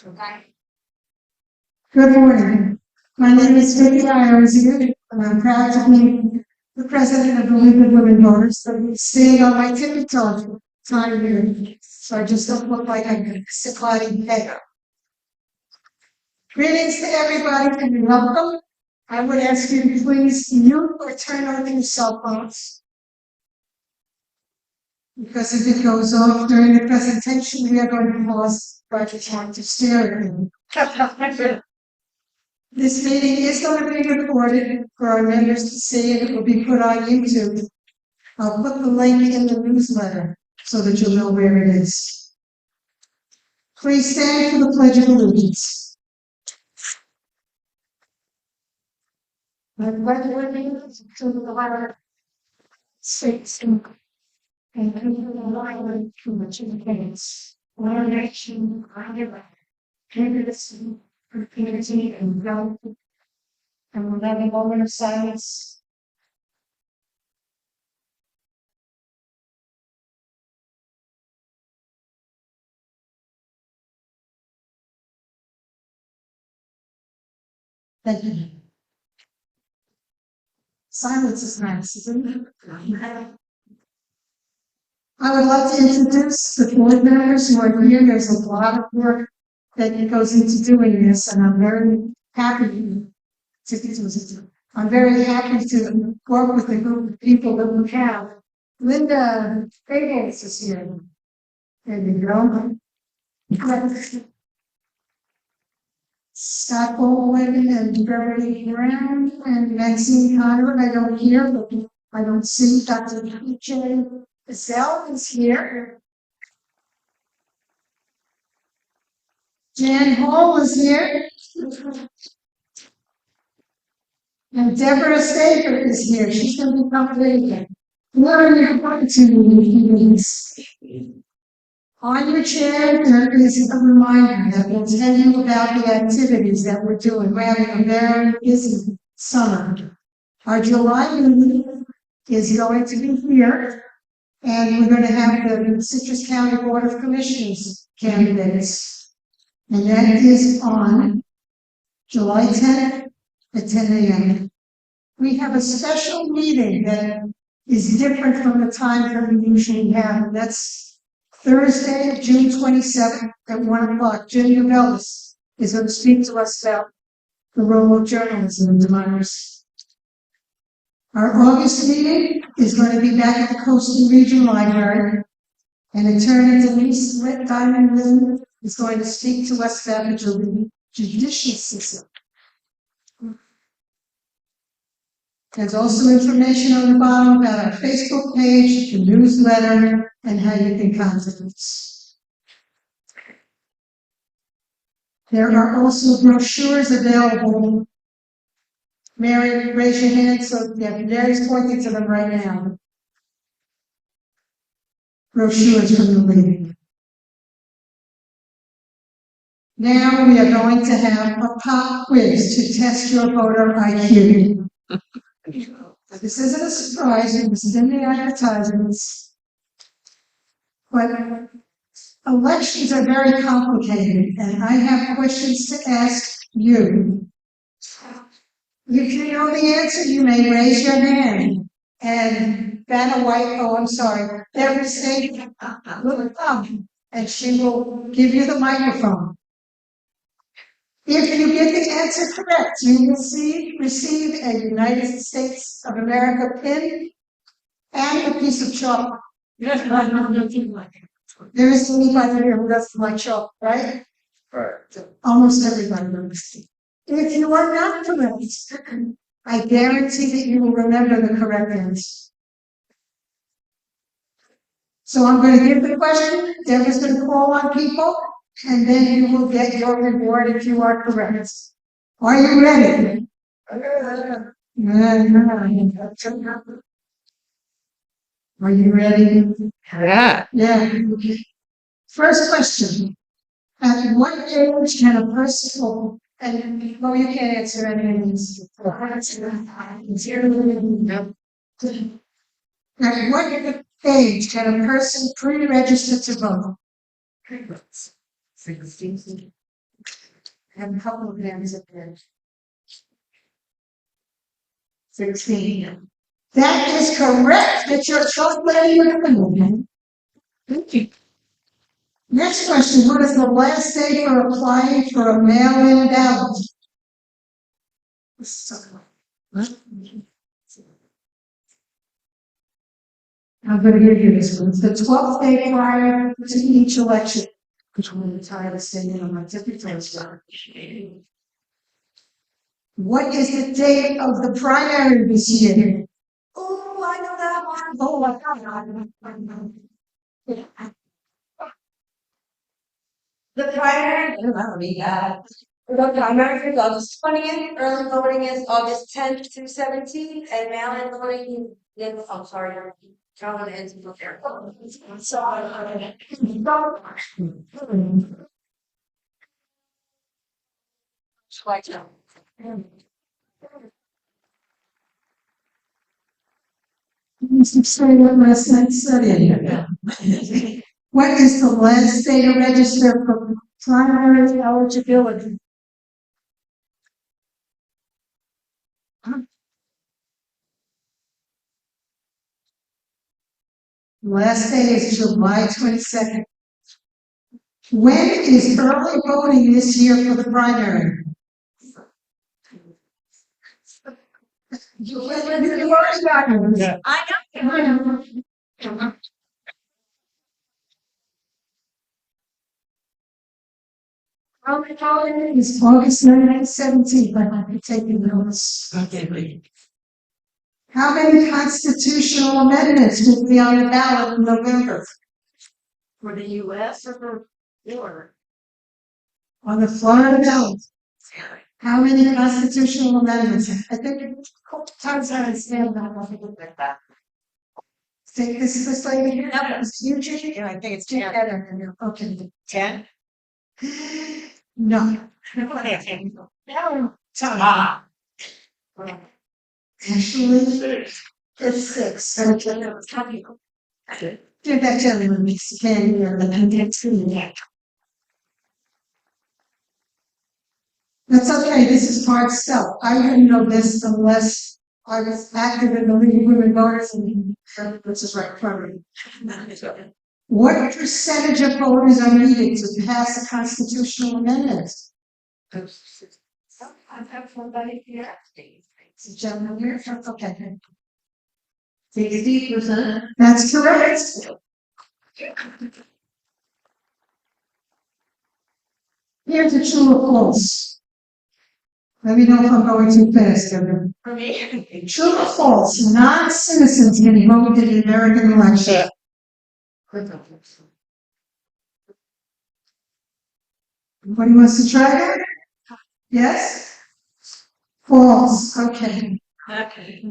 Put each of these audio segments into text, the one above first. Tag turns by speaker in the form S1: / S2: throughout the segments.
S1: Good morning. My name is Vicky Ironsinger, and I'm proud to be the president of the League of Women Voters. I'm staying on my tippy toe time here, so I just don't look like I'm supplying beggar. Greetings to everybody and welcome. I would ask you to please mute or turn on your cell phones, because if it goes off during the presentation, we are going to pause budget time to stare at you. This meeting is going to be recorded for our members to see, and it will be put on YouTube. I'll put the link in the newsletter so that you'll know where it is. Please stand for the Pledge of Allegiance. I pledge allegiance to the United States and to the island to which it belongs, one nation under God, indivisible, with unity and development. And we'll have a moment of silence. Thank you. Silence is nice, isn't it? I would like to introduce the board members who are here. There's a lot of work that goes into doing this, and I'm very happy I'm very happy to work with a group of people that we have. Linda Fables is here. There you go. Scott Baldwin and Beverly Brown and Maxine Conrad. I don't hear, but I don't see. Dr. J. Zell is here. Jan Hall is here. And Deborah Staker is here. She's going to be coming later. Learn your opportunities. On your chair, there is a reminder that will tell you about the activities that we're doing. We're having a very busy summer. Our July meeting is going to be here, and we're going to have the Citrus County Board of Commissioners candidates. And that is on July 10th at 10 a.m. We have a special meeting that is different from the time that we usually have. And that's Thursday, June 27th at 1 o'clock. Jim Ubelis is going to speak to us about the role of journalism in democracy. Our August meeting is going to be back at the Coastal Region Library, and attorney Denise Diamond Lynn is going to speak to us about the judicial system. There's also information on the bottom about our Facebook page, the newsletter, and how you can contact us. There are also brochures available. Mary, raise your hand. So, yeah, Mary's pointing to them right now. Brochures from the league. Now we are going to have a pop quiz to test your voter IQ. This isn't a surprise, it was in the advertisements. But elections are very complicated, and I have questions to ask you. If you know the answer, you may raise your hand. And Vanna White, Deborah State, look up, and she will give you the microphone. If you get the answer correct, you will receive a United States of America pin and a piece of chocolate. There is anybody here who doesn't like chocolate, right? Right. Almost everybody knows. If you are not correct, I guarantee that you will remember the correct answer. So I'm going to give the question, Deborah's going to call on people, and then you will get your reward if you are correct. Are you ready? Are you ready?
S2: Yeah.
S1: Yeah. First question. At what age can a person, and well, you can't answer any of these. At what age can a person pre-register to vote?
S2: 16.
S1: have a couple of hands up there. 16. That is correct. It's your chocolate ribbon. Thank you. Next question. What is the last day for applying for a mail-in ballot? I'm going to give you this one. It's the 12th day prior to each election. Between the time of sending on my ticket transfer. What is the date of the primary this year? Oh, I know that one. Oh, I know.
S2: The primary, the primary is August 20th, early voting is August 10th to 17th, and mail-in voting is, I'm sorry, Carolyn ends in there.
S1: Sorry, what last night study. What is the last day to register for primary eligibility? Last day is July 22nd. When is early voting this year for the primary? You already got it.
S2: Yeah. I know.
S1: Early voting is August 17th. I might be taking notes.
S2: Okay.
S1: How many constitutional amendments will be on the ballot in November?
S2: For the US or for your?
S1: On the Florida ballot. How many constitutional amendments? I think a couple times I understand that. I think like that. Think this lady here?
S2: No.
S1: It's usually.
S2: Yeah, I think it's
S1: 10.
S2: 10.
S1: Okay.
S2: 10?
S1: No.
S2: No.
S1: Tom. Actually, it's 6. Okay. Give that gentleman Mr. Candy or the condensed. That's okay. This is hard stuff. I didn't know this unless I was active in the League of Women Voters, and this is right from me. What percentage of voters are needed to pass a constitutional amendment?
S2: I have somebody here.
S1: It's a gentleman here. Okay.
S2: 60%.
S1: That's correct. Here's a true or false. Let me know if I'm going too fast, Evan.
S2: For me.
S1: True or false? Non-citizens can vote in the American election. Anybody wants to try that? Yes? False. Okay.
S2: Okay.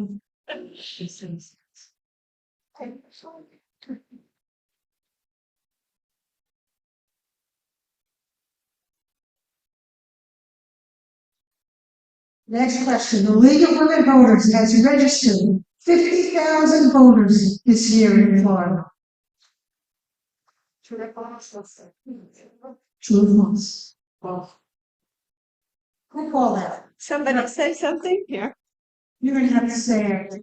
S1: Next question. The League of Women Voters has registered 50,000 voters this year in Florida. True or false? True or false? False. Who called that?
S2: Somebody say something here.
S1: You're going to have to say it.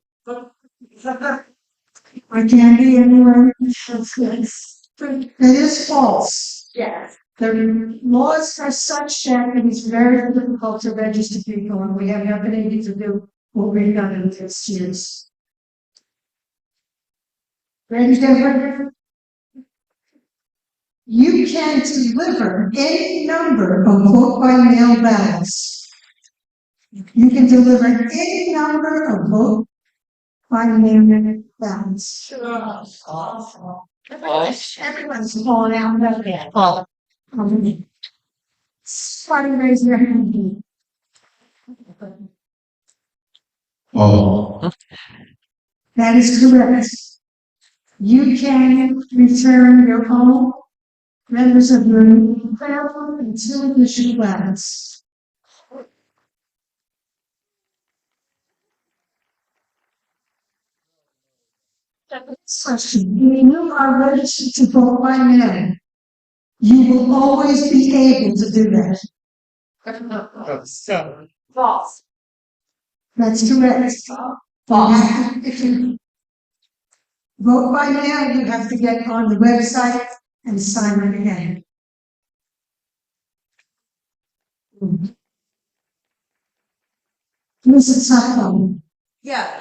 S1: I can't be anywhere. It is false.
S2: Yes.
S1: The laws are such that it is very difficult to register people, and we have not been able to do what we've done in this years. Ready, Deborah? You can deliver any number of vote by mail ballots. You can deliver any number of vote by mail ballots.
S2: Sure.
S1: Everyone's falling out of that. Try to raise your hand.
S3: Oh.
S1: That is correct. You can return your own members of your family and two additional ballots. Question. When you are registered to vote by mail, you will always be able to do that.
S3: So,
S2: False.
S1: That's correct.
S2: False.
S1: If you vote by mail, you have to get on the website and sign it again. Mrs. Sutton.
S2: Yeah,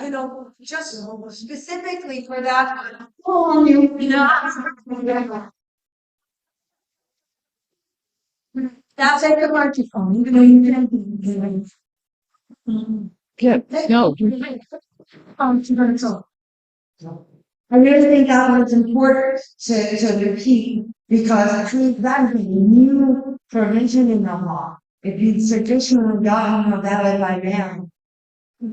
S2: just specifically for that one.
S1: Oh, you.
S2: That's
S1: Take the microphone, even though you can't.
S3: yeah, no,
S2: I really think that was important to repeat because I think that is a new provision in the law. If you traditionally gotten a valid by mail,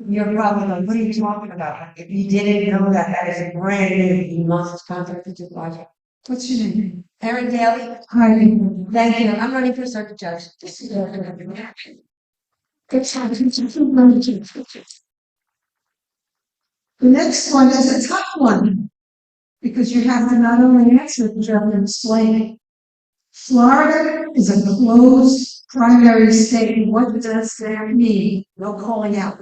S2: you're probably like, what are you talking about? If you didn't know that, that is a brand new, you must contact the supervisor.
S1: What's your name?
S2: Erin Daly,
S1: Hi.
S2: thank you. I'm running for circuit judge.
S1: The next one is a tough one, because you have to not only answer it, but you have to explain it. Florida is a closed primary state. What does that mean? No calling out.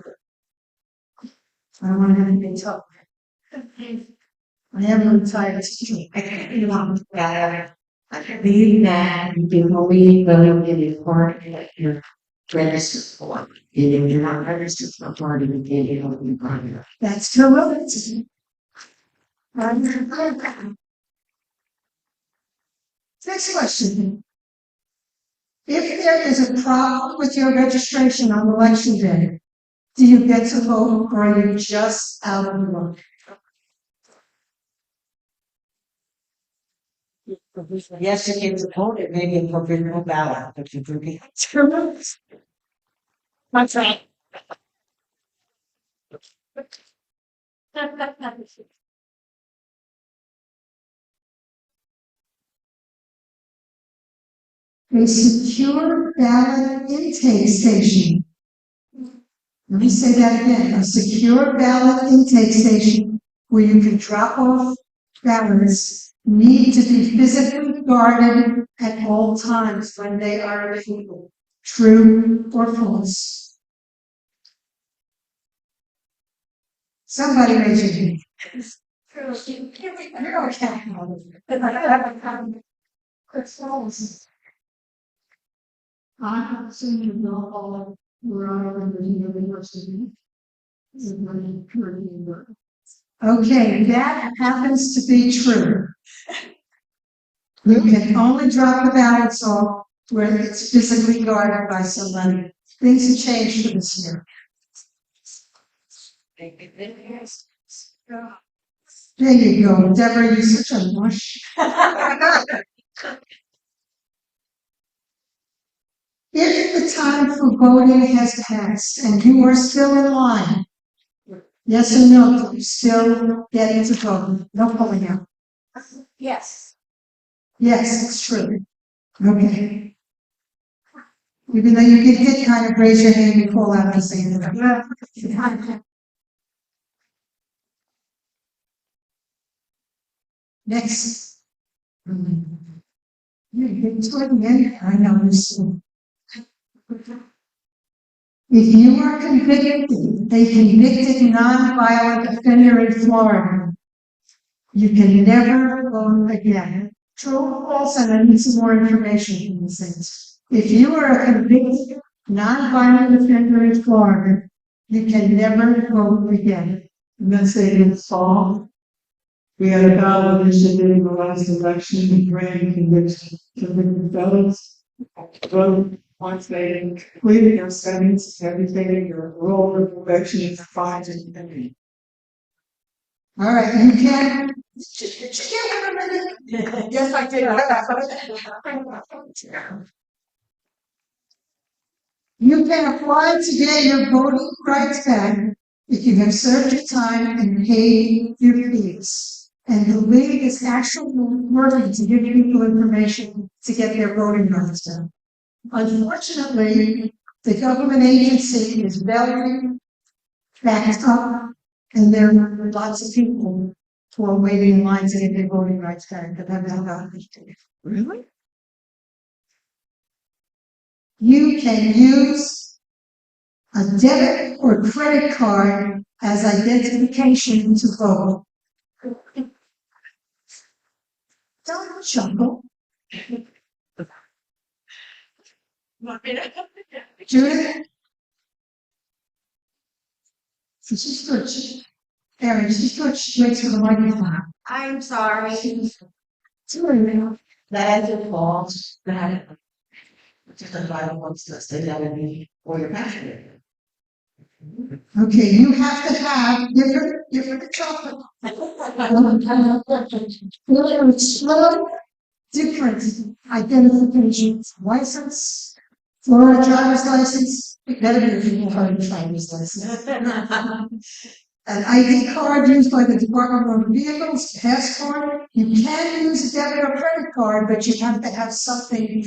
S1: I don't want to have anything tough. I am retired teacher.
S4: I believe that you can only go in a part that you're registered for. And if you're not registered for a party, you can't get on the primary.
S1: That's correct. Next question. If there is a problem with your registration on election day, do you get to vote or are you just out of luck?
S4: Yes, you can support it, maybe a provisional ballot, but you can be.
S1: That's correct.
S3: that's right.
S1: A secure ballot intake station. Let me say that again. A secure ballot intake station where you can drop off ballots need to be physically guarded at all times when they are available. True or false? Somebody raise your hand. You're okay. It's false. I have seen you know all where I am in the university. Okay, that happens to be true. You can only drop the ballots off where it's physically guarded by somebody. Things have changed for this year. There you go, Deborah, you're such a mush. If the time for voting has passed and you are still in line, yes or no, you still get to vote. No pulling out.
S2: Yes.
S1: Yes, it's true. Okay. Even though you did kind of raise your hand and call out and say that. Next. It's good, yeah, I know this. If you are convicted, a convicted non-violent offender in Florida, you can never vote again. True or false, and I need some more information from these things. If you are a convicted non-violent offender in Florida, you can never vote again.
S5: I'm not saying it's all. We had a ballot initiative in the last election, we ran convicted felons. Vote once they completed their sentence, everything, your role of election is fines and everything.
S1: All right, you can. Did you get one minute?
S2: Yes, I did.
S1: You can apply to get your voting rights back if you have served your time and paid your fees. And the league is actually working to give people information to get their voting rights done. Unfortunately, the government agency is very backed up, and there are lots of people who are waiting in line to get their voting rights back that have not gotten it.
S3: Really?
S1: you can use a debit or credit card as identification to vote. Don't chuckle. Judith? She's good. Erin, she's good. She waits for the microphone.
S2: I'm sorry.
S1: Sorry, ma'am.
S4: That is false, that. Just a Bible wants to say that in the, or your pastor.
S1: Okay, you have to have different chocolate. Little different identifications, license, Florida driver's license, better be a Florida driver's license. An ID card used by the Department of Motor Vehicles, passport. You can use a debit or credit card, but you have to have something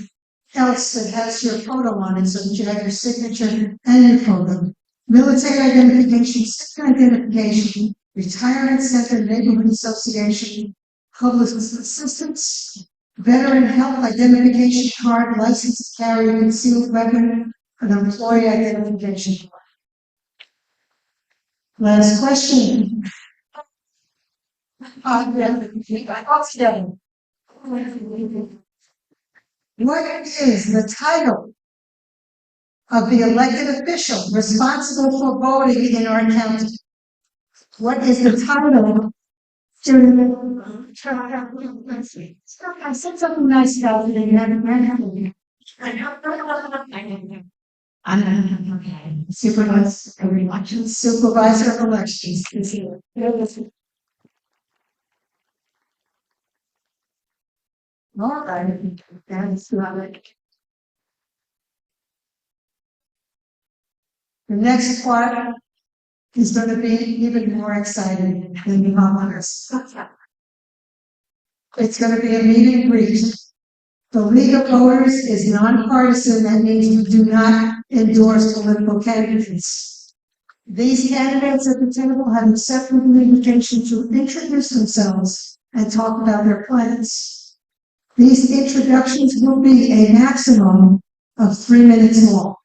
S1: else that has your photo on it, so that you have your signature and your photo. Military identification, citizen identification, retirement center, neighborhood association, public assistance, veteran health identification card, license to carry a concealed weapon, an employee identification card. Last question. What is the title of the elected official responsible for voting in our county? What is the title? I said something nice about it, and you haven't read it. Supervisor of elections. Supervisor of elections is here. All right, that's not it. The next part is going to be even more exciting than the others. It's going to be a meet and greet. The League of Voters is nonpartisan. That means we do not endorse political candidates. These candidates at the table have accepted the invitation to introduce themselves and talk about their plans. These introductions will be a maximum of 3 minutes long.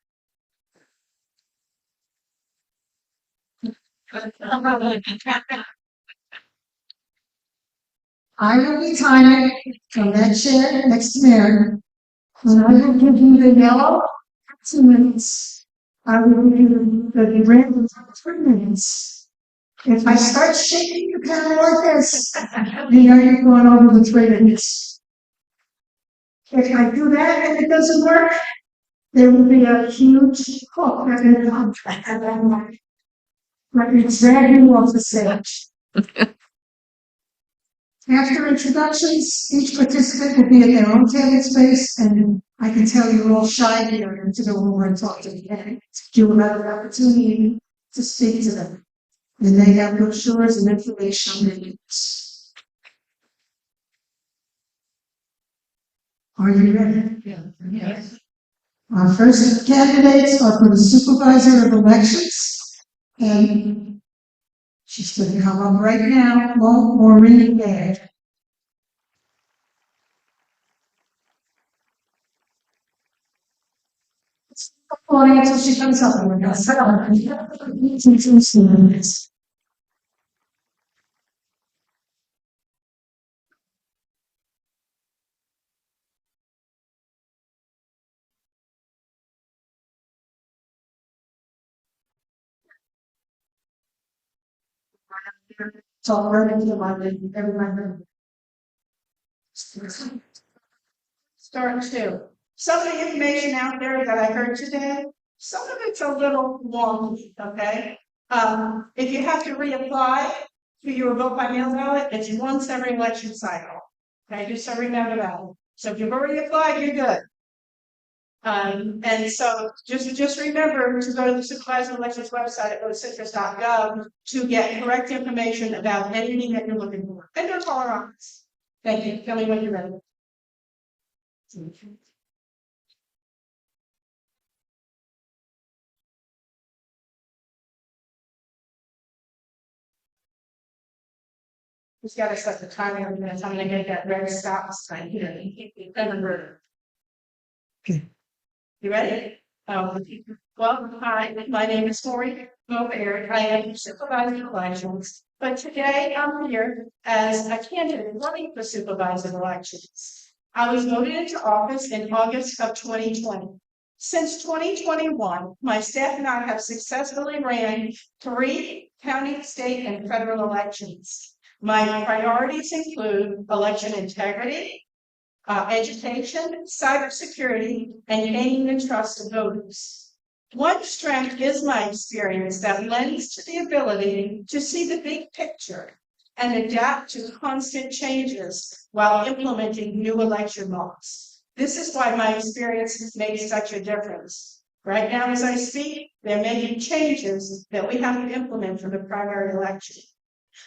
S1: I will be timing from that chair next to Mary, and I will give you the yellow 2 minutes. I will give you the red 3 minutes. If I start shaking your pen like this, you know you're going over the 3 minutes. If I do that and it doesn't work, there will be a huge hook at the contract. Let me drag you off the stage. After introductions, each participant will be at their own table space, and I can tell you're all shy here to go over and talk to the candidates. You will have an opportunity to speak to them. And they have brochures and information on their needs. Are you ready?
S3: Yes.
S1: Our first candidates are for the Supervisor of Elections, and she's going to come up right now, Maureen Baird. Well, until she comes up with us. Talk right into the mic, everyone.
S5: Start two. Some of the information out there that I heard today, some of it's a little wonky, okay? If you have to reapply for your vote by mail ballot, it's once every election cycle. Okay, just so remember that. So if you've already applied, you're good. And so just remember to go to the Supervisor of Elections website at votecitrus.gov to get correct information about anything that you're looking for. And don't call our office. Thank you. Tell me when you're ready. Just gotta set the timer every minute. I'm gonna get that red stop sign here. Remember.
S1: Okay.
S6: You ready? Well, hi, my name is Maureen Gobert. I am Supervisor of Elections, but today I'm here as a candidate running for Supervisor of Elections. I was voted into office in August of 2020. Since 2021, my staff and I have successfully ran 3 county, state, and federal elections. My priorities include election integrity, education, cybersecurity, and gaining the trust of voters. One strength is my experience that lends to the ability to see the big picture and adapt to constant changes while implementing new election laws. This is why my experience makes such a difference. Right now, as I speak, there may be changes that we have to implement for the primary election.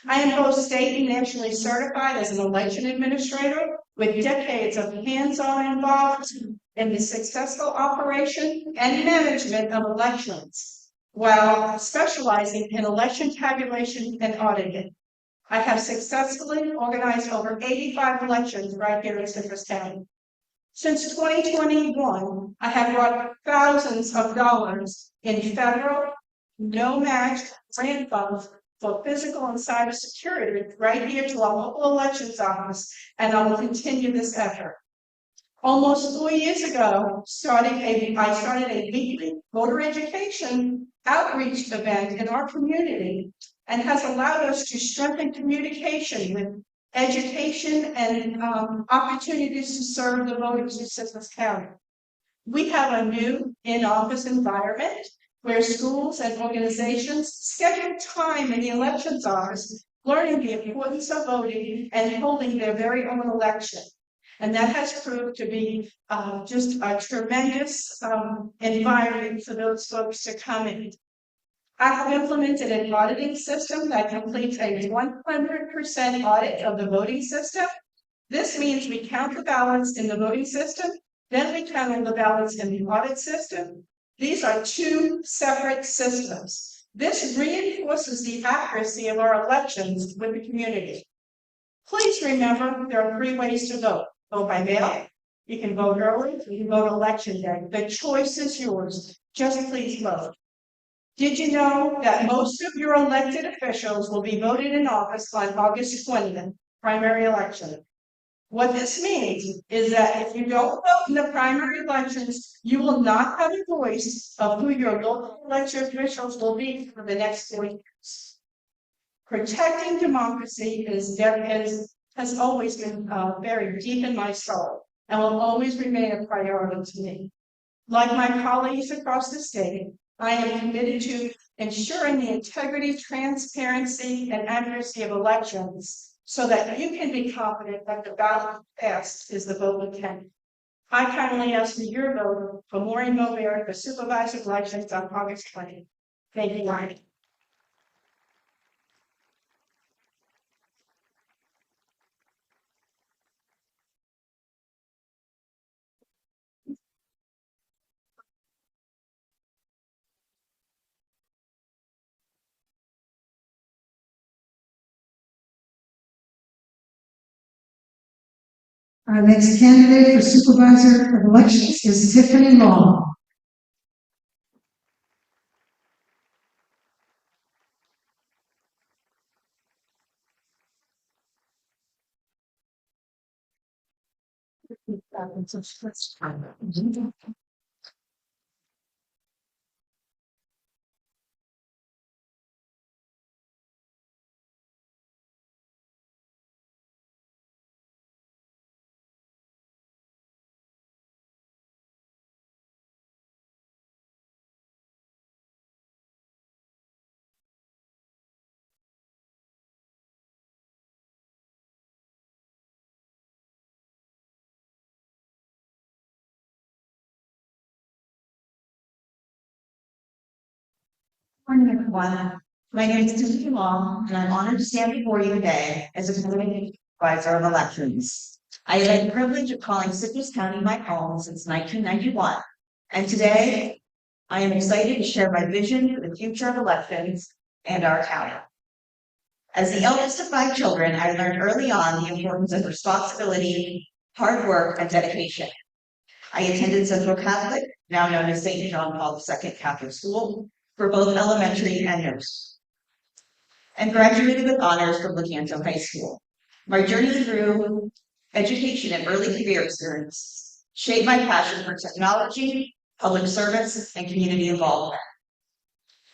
S6: I am both state and nationally certified as an election administrator with decades of hands-on involvement in the successful operation and management of elections, while specializing in election tabulation and auditing. I have successfully organized over 85 elections right here in Citrus County. Since 2021, I have brought thousands of dollars in federal, no-match grant funds for physical and cybersecurity right here to our local elections office, and I will continue this effort. Almost 4 years ago, I started a weekly voter education outreach event in our community and has allowed us to strengthen communication with education and opportunities to serve the voters of Citrus County. We have a new in-office environment where schools and organizations schedule time in the elections office, learning the importance of voting and holding their very own election. And that has proved to be just a tremendous environment for those folks to come in. I have implemented an auditing system that completes a 100% audit of the voting system. This means we count the ballots in the voting system, then we count the ballots in the audit system. These are 2 separate systems. This reinforces the accuracy of our elections with the community. Please remember there are 3 ways to vote. Vote by mail, you can vote early, you can vote election day. The choice is yours. Just please vote. Did you know that most of your elected officials will be voted in office on August 20th, primary election? What this means is that if you don't vote in the primary elections, you will not have a voice of who your local elected officials will be for the next 4 years. Protecting democracy has always been very deep in my soul and will always remain a priority to me. Like my colleagues across the state, I am committed to ensuring the integrity, transparency, and accuracy of elections so that you can be confident that the ballot cast is the vote we can. I kindly ask for your vote for Maureen Gobert for Supervisor of Elections on August 20th. Thank you, Ryan.
S1: Our next candidate for Supervisor of Elections is Tiffany Long.
S7: Morning, everyone. My name is Tiffany Long, and I'm honored to stand before you today as a community supervisor of elections. I have had the privilege of calling Citrus County my home since 1991, and today I am excited to share my vision for the future of elections and our county. As the eldest of 5 children, I learned early on the importance of responsibility, hard work, and dedication. I attended Central Catholic, now known as St. John Paul II Catholic School, for both elementary and middle school, and graduated with honors from Lecanto High School. My journey through education and early career experience shaped my passion for technology, public service, and community involvement.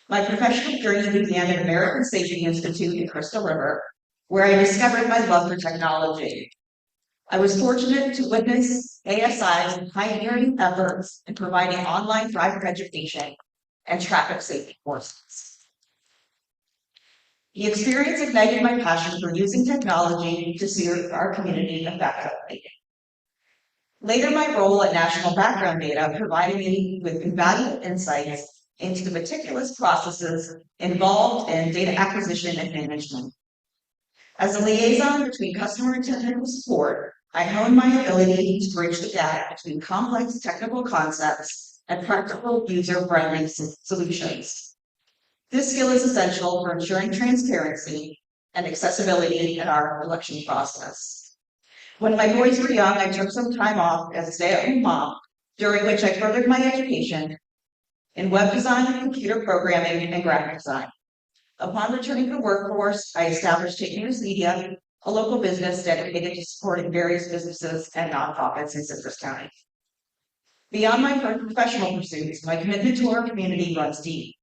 S7: My professional journey began at American Safety Institute in Crystal River, where I discovered my love for technology. I was fortunate to witness ASI's pioneering efforts in providing online driver education and traffic safety courses. The experience ignited my passion for using technology to serve our community effectively. Later, my role at National Background Data provided me with invaluable insights into the meticulous processes involved in data acquisition and management. As a liaison between customer and technical support, I honed my ability to bridge the gap between complex technical concepts and practical user-friendly solutions. This skill is essential for ensuring transparency and accessibility in our election process. When my boys were young, I took some time off as a stay-at-home mom, during which I furthered my education in web design, computer programming, and graphic design. Upon returning to the workforce, I established Take News Media, a local business dedicated to supporting various businesses and nonprofits in Citrus County. Beyond my professional pursuits, my commitment to our community runs deep.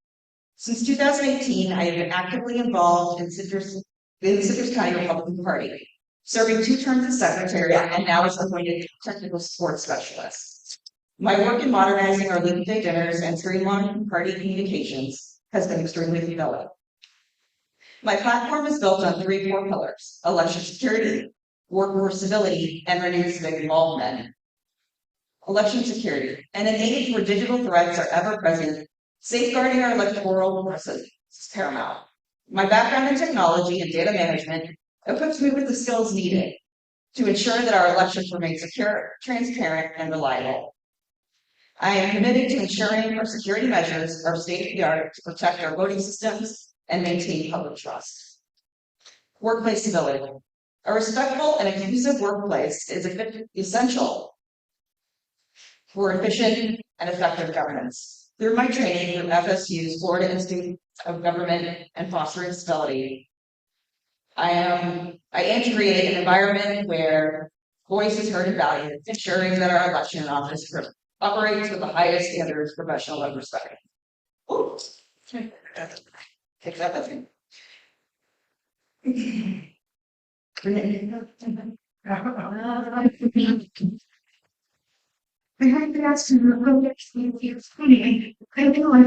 S7: Since 2018, I have been actively involved in the Citrus County Republican Party, serving 2 terms as secretary and now as appointed technical support specialist. My work in modernizing our Leap Day dinners and streamlining party communications has been extremely fulfilling. My platform is built on 3 core pillars: election security, workforce civility, and renewed civic involvement. Election security. In an age where digital threats are ever present, safeguarding our electoral process is paramount. My background in technology and data management equips me with the skills needed to ensure that our elections remain secure, transparent, and reliable. I am committed to ensuring our security measures are state-of-the-art to protect our voting systems and maintain public trust. Workplace civility. A respectful and inclusive workplace is essential for efficient and effective governance. Through my training through FSU's Florida Institute of Government and Fostering Civility, I aim to create an environment where voice is heard and valued, ensuring that our election office operates with the highest standards of professional and respect. Ooh. Take that with me.
S1: I have to ask you, I feel like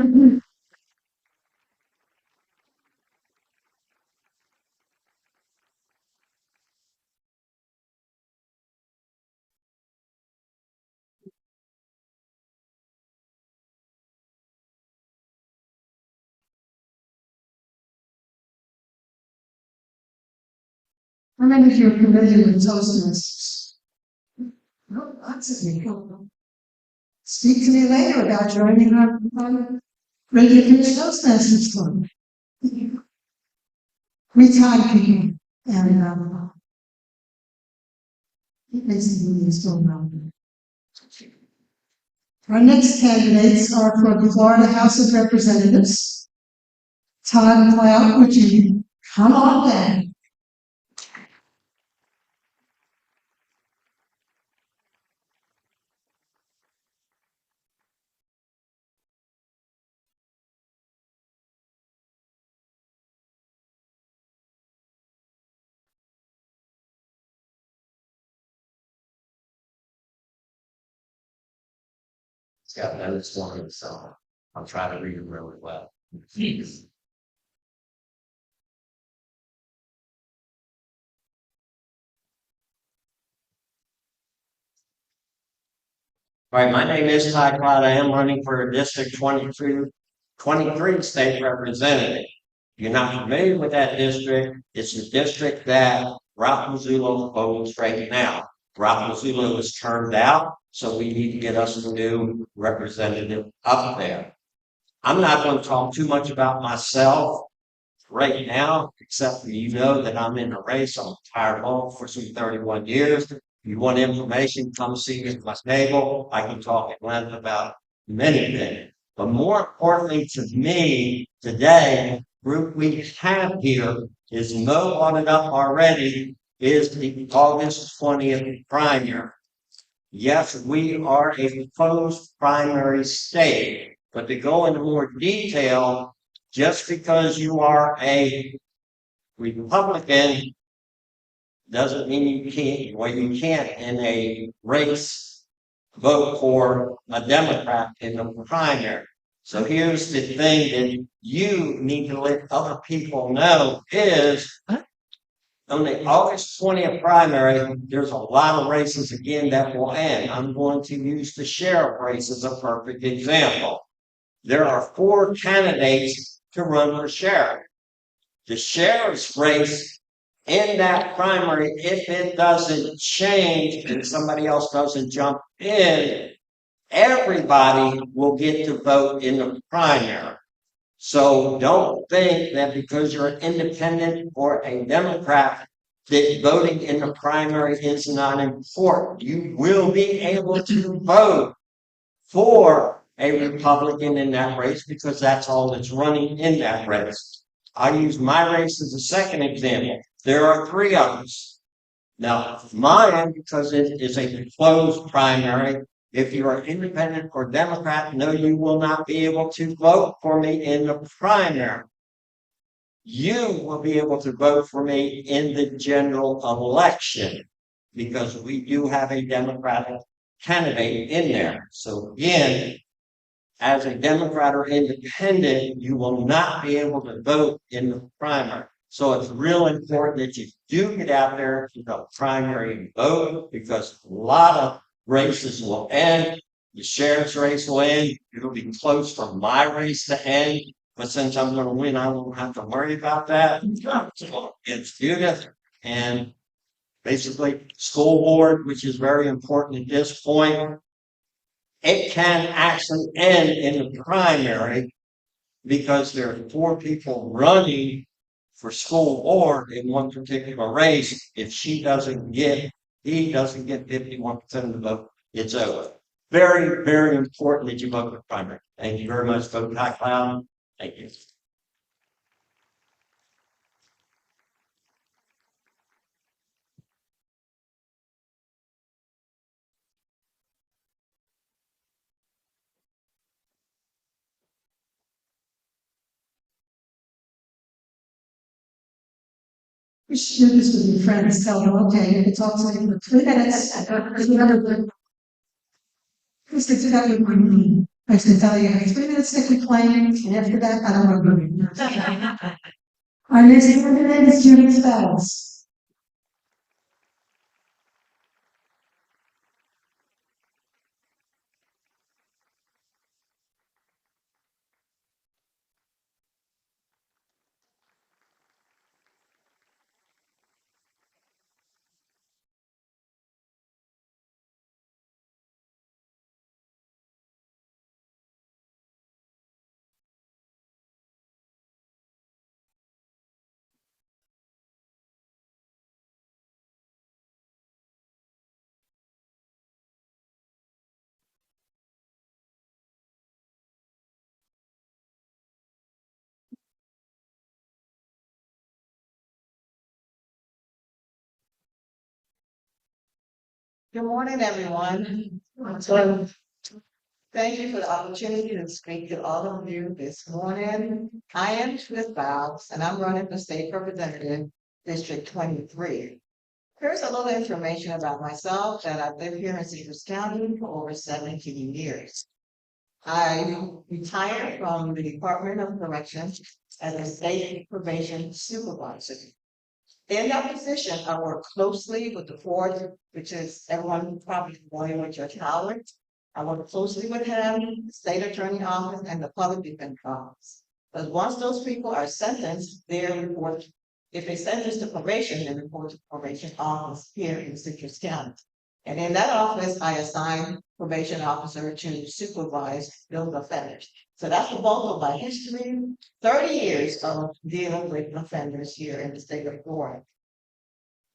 S1: how many of you are familiar with Toastmasters? No, lots of you. Speak to me later about joining our regular Toastmasters club. We time and it basically is still around. Our next candidates are for the Florida House of Representatives. Todd Cloud, would you come on down?
S8: It's got notes on it, so I'll try to read them really well. All right, my name is Ty Cloud. I am running for District 23 state representative. If you're not familiar with that district, it's the district that Ralph Mazzullo votes right now. Ralph Mazzullo is termed out, so we need to get us a new representative up there. I'm not going to talk too much about myself right now, except for that I'm in a race. I'm retired law for some 31 years. You want information, come see me at my table. I can talk at length about many things. But more importantly to me today, group we have here is Mo brought it up already, is the August 20th primary. Yes, we are a closed primary state, but to go into more detail, just because you are a Republican doesn't mean you can't, well, you can't in a race vote for a Democrat in the primary. So here's the thing that you need to let other people know is on the August 20th primary, there's a lot of races again that will end. I'm going to use the sheriff race as a perfect example. There are 4 candidates to run for sheriff. The sheriff's race in that primary, if it doesn't change and somebody else doesn't jump in, everybody will get to vote in the primary. So don't think that because you're an independent or a Democrat, that voting in the primary is not important. You will be able to vote for a Republican in that race because that's all that's running in that race. I use my race as a second example. There are 3 others. Now, mine, because it is a closed primary, if you're an independent or Democrat, no, you will not be able to vote for me in the primary. You will be able to vote for me in the general election because we do have a Democratic candidate in there. So again, as a Democrat or independent, you will not be able to vote in the primary. So it's real important that you do get out there to the primary and vote because a lot of races will end. The sheriff's race will end. It'll be close for my race to end. But since I'm going to win, I won't have to worry about that. So it's Judith and basically school board, which is very important at this point. It can actually end in the primary because there are 4 people running for school board in one particular race. If he doesn't get 51% of the vote, it's over. Very, very important that you vote for primary. Thank you very much, Vote High Cloud. Thank you.
S1: We should do this with your friends, tell them, okay, it's also in 3 minutes. Please consider that your meeting. I should tell you, 3 minutes to complain, and after that, I don't want to go. Our next candidate is Judy Spells.
S7: Good morning, everyone. So, thank you for the opportunity to speak to all of you this morning. I am Judith Bowles, and I'm running for State Representative District 23. Here's a little information about myself that I've lived here in Citrus County for over 17 years. I retired from the Department of Corrections as a state probation supervisor. In that position, I work closely with the court, which is everyone probably familiar with Judge Howard. I work closely with him, the state attorney office, and the public defense office. But once those people are sentenced, they report. If they sentence to probation, they report to the probation office here in Citrus County. And in that office, I assign probation officer to supervise those offenders. So that's the bulk of my history, 30 years of dealing with offenders here in the state of Florida.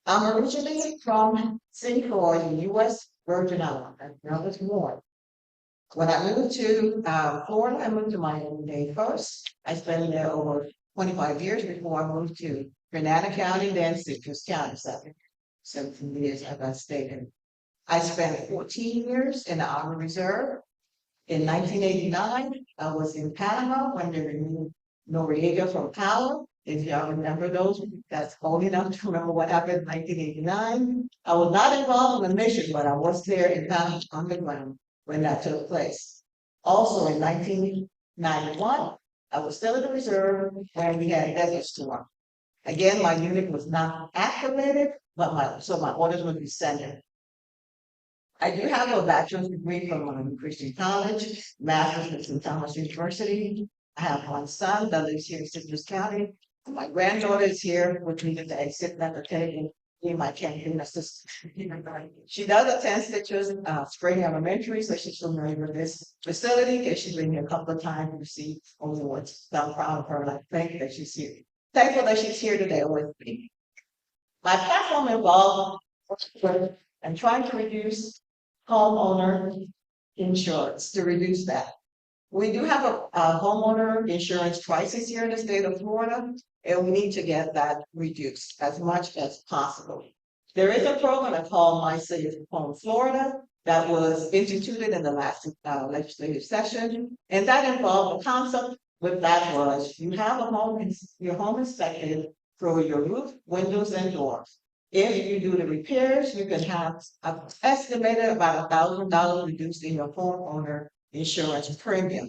S7: I'm originally from St. Croix, U.S. Virgin Islands, now there's more. When I moved to Florida, I moved to Miami-Dade first. I spent there over 25 years before I moved to Grenada County, then Citrus County, 17 years as I stayed. I spent 14 years in the Army Reserve. In 1989, I was in Panama when they removed Noriega from power. If y'all remember those, that's old enough to remember what happened in 1989. I was not involved in the mission, but I was there in Panama underground when that took place. Also in 1991, I was still in the reserve when we had Desert Storm. Again, my unit was not activated, but my orders would be sent in. I do have a bachelor's degree from Christian College, master's from St. Thomas University. I have one son that lives here in Citrus County. My granddaughter is here with me today, sitting at the table, being my campaign assistant. She does attend Citrus Spring Elementary, so she's familiar with this facility, and she's been here a couple of times to receive awards. So I'm proud of her, and I thank that she's here. Thankful that she's here today with me. My platform involved and trying to reduce homeowner insurance, to reduce that. We do have a homeowner insurance crisis here in the state of Florida, and we need to get that reduced as much as possible. There is a program called My Safe Home Florida that was instituted in the last legislative session, and that involved the concept with that was you have a home, your home inspected for your roof, windows, and doors. If you do the repairs, you can have estimated about $1,000 reduced in your homeowner insurance premium.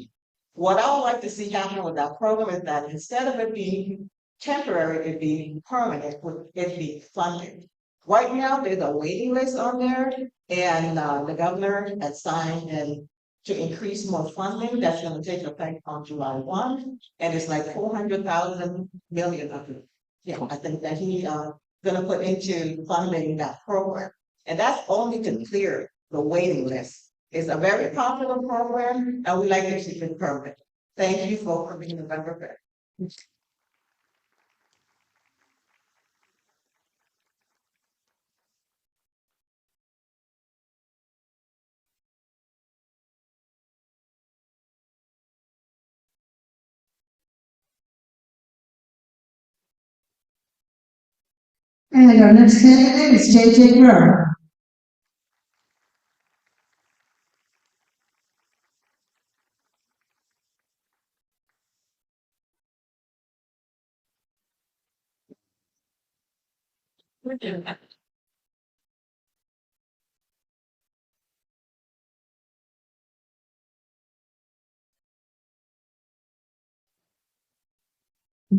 S7: What I would like to see happen with that program is that instead of it being temporary, it be permanent, it be funded. Right now, there's a waiting list on there, and the governor has signed and to increase more funding. That's going to take effect on July 1, and it's like 400,000 million of it. Yeah, I think that he going to put into funding that program. And that's only to clear the waiting list. It's a very popular program, and we like to keep it permanent. Thank you for being a member of it.
S1: And our next candidate is J.J. Guerrero.
S3: Could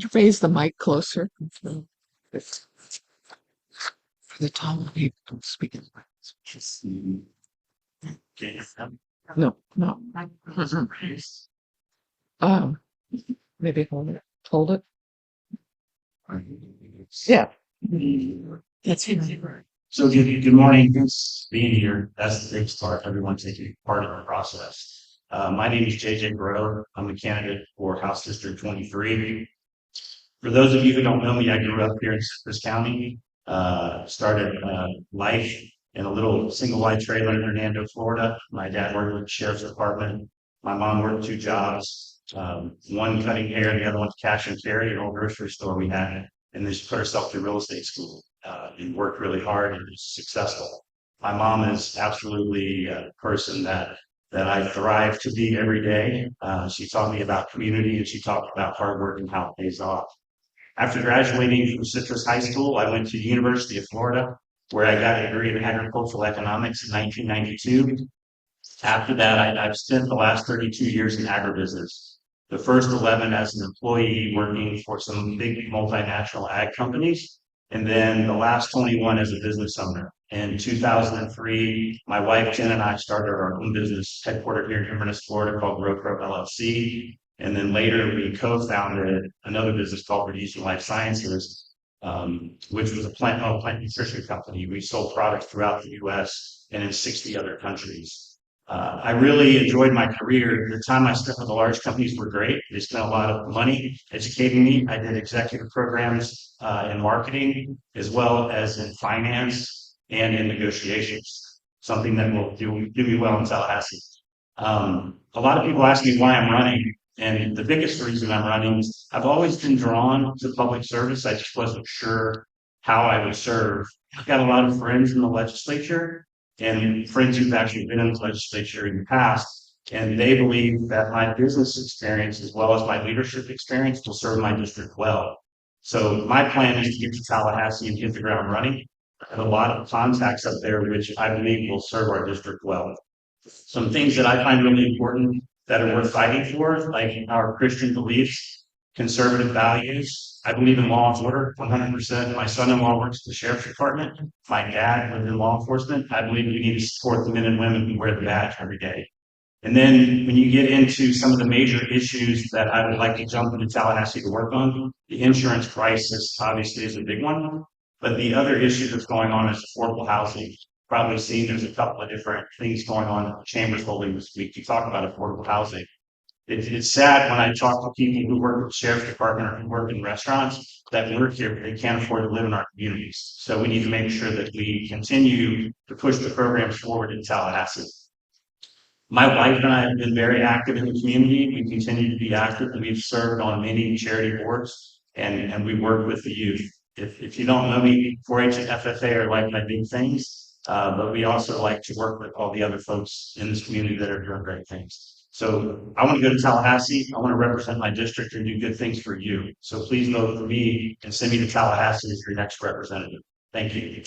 S3: you raise the mic closer? For the tall people speaking. No, no. Maybe hold it. Hold it. Yeah. That's it.
S9: So good morning, thanks for being here. That's the big start, everyone taking part in the process. My name is JJ Guerrero. I'm a candidate for House District 23. For those of you who don't know me, I grew up here in Citrus County, started life in a little single wide trailer in Hernando, Florida. My dad worked with the sheriff's department. My mom worked 2 jobs, one cutting hair, the other one cash and carry, an old grocery store we had, and then she put herself through real estate school. And worked really hard and was successful. My mom is absolutely a person that I thrive to be every day. She taught me about community, and she talked about hard work and how it pays off. After graduating from Citrus High School, I went to the University of Florida, where I got a degree in agricultural economics in 1992. After that, I've spent the last 32 years in agribusiness. The first 11 as an employee working for some big multinational ag companies, and then the last 21 as a business owner. In 2003, my wife Jen and I started our own business headquartered here in Inverness, Florida, called GrowCro LLC. And then later we co-founded another business called Reducing Life Sciences, which was a plant nutrition company. We sold products throughout the U.S. and in 60 other countries. I really enjoyed my career. The time I spent with the large companies were great. They spent a lot of money educating me. I did executive programs in marketing as well as in finance and in negotiations, something that will do me well in Tallahassee. A lot of people ask me why I'm running, and the biggest reason I'm running is I've always been drawn to public service. I just wasn't sure how I would serve. I've got a lot of friends in the legislature and friends who've actually been in the legislature in the past, and they believe that my business experience as well as my leadership experience will serve my district well. So my plan is to get to Tallahassee and hit the ground running. I have a lot of contacts up there, which I believe will serve our district well. Some things that I find really important that are worth fighting for, like our Christian beliefs, conservative values. I believe in law and order 100%. My son-in-law works at the sheriff's department. My dad was in law enforcement. I believe we need to support the men and women who wear the badge every day. And then when you get into some of the major issues that I would like to jump into Tallahassee to work on, the insurance crisis obviously is a big one. But the other issue that's going on is affordable housing. Probably seen there's a couple of different things going on at the Chamber's holding this week to talk about affordable housing. It's sad when I talk to people who work at the sheriff's department or who work in restaurants that work here, but they can't afford to live in our communities. So we need to make sure that we continue to push the programs forward in Tallahassee. My wife and I have been very active in the community. We continue to be active, and we've served on many charity boards, and we work with the youth. If you don't know me, 4-H and FFA are like my big things, but we also like to work with all the other folks in this community that are doing great things. So I want to go to Tallahassee. I want to represent my district and do good things for you. So please vote for me and send me to Tallahassee as your next representative. Thank you.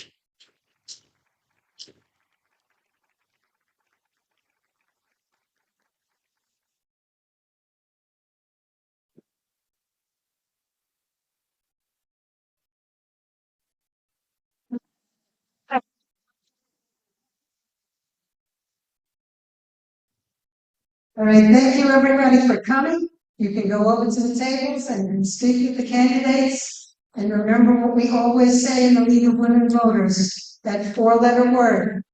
S1: All right, thank you everybody for coming. You can go over to the tables and speak with the candidates. And remember what we always say in the League of Women Voters, that 4-letter word,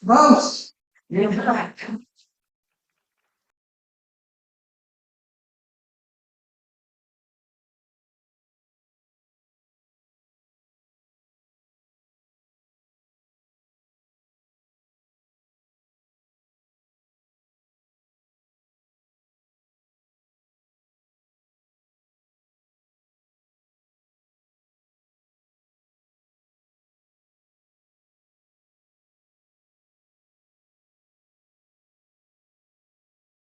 S1: vote.